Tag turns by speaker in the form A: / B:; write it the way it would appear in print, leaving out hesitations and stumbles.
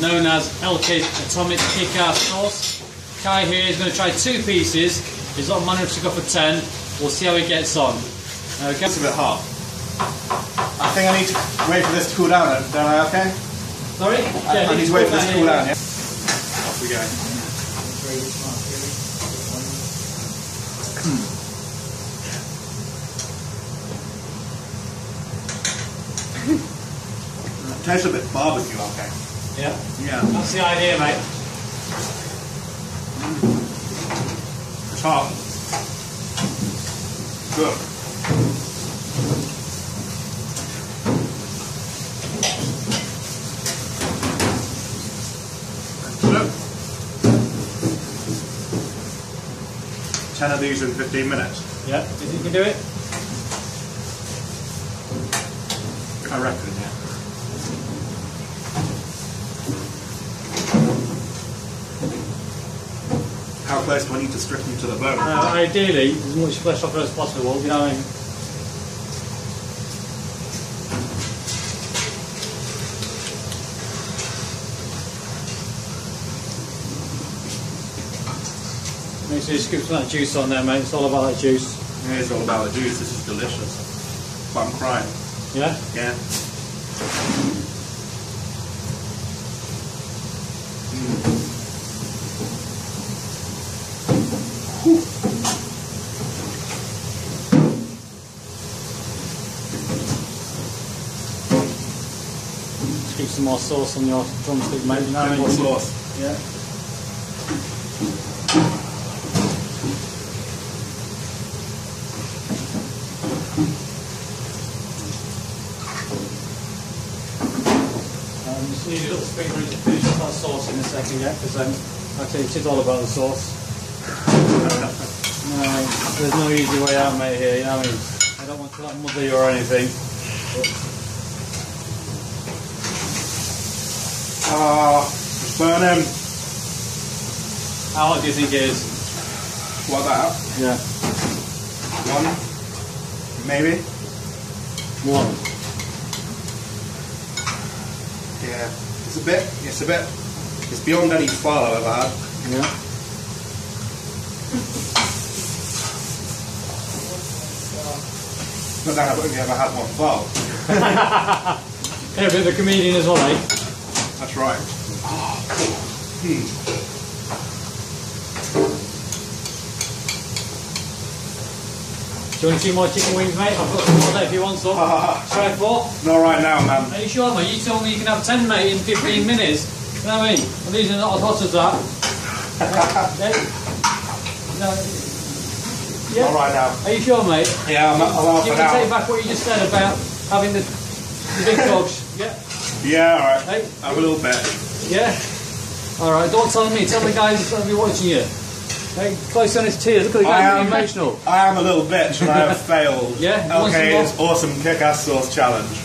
A: known as LK's Atomic Kick-Ass Sauce. Kai here is going to try 2 pieces. He's not managed to go for 10. We'll see how he gets on.
B: It's a bit hot. I think I need to wait for this to cool down, don't I, okay?
A: Sorry?
B: I need to wait for this to cool down, yeah? Off we go. It tastes a bit barbecue, okay?
A: Yeah?
B: Yeah.
A: That's the idea, mate.
B: It's hot. Good. Look. 10 of these in 15 minutes.
A: Yeah, do you think you can do it?
B: I reckon, yeah. How close do I need to strip them to the bone?
A: Ideally, as much flesh off it as possible, you know what I mean? Make sure you scoop some of that juice on there, mate. It's all about that juice.
B: Yeah, it's all about the juice. This is delicious. But I'm crying.
A: Yeah?
B: Yeah.
A: Keep some more sauce on your drumstick, mate. You know what I mean?
B: More sauce.
A: Yeah. Just need a little spoon to finish off that sauce in a second, yeah? Because actually it is all about the sauce. No, there's no easy way out, mate, here, you know what I mean? I don't want to like mother you or anything.
B: It's burning.
A: How hot do you think it is?
B: What, that?
A: Yeah.
B: 1? Maybe?
A: 1.
B: Yeah. It's beyond any file I've ever had.
A: Yeah.
B: But then I've only ever had one file.
A: Yeah, a bit of a comedian as well, eh?
B: That's right.
A: Do you want a few more chicken wings, mate? I've got some more there if you want some. Try 4?
B: Not right now, man.
A: Are you sure, mate? You told me you can have 10, mate, in 15 minutes. You know what I mean? Well, these are not as hot as that. No. Yeah.
B: Not right now.
A: Are you sure, mate?
B: Yeah, I'm off
A: You
B: for
A: can
B: now.
A: take back what you just said about having the big dogs. Yeah?
B: Yeah, alright.
A: Hey?
B: Have a little bit.
A: Yeah? Alright, don't tell me. Tell the guys that'll be watching you. Hey, close on his tears. Look at the guy being emotional.
B: I am a little bitch and I have failed.
A: Yeah?
B: Okay, it's awesome kick-ass sauce challenge.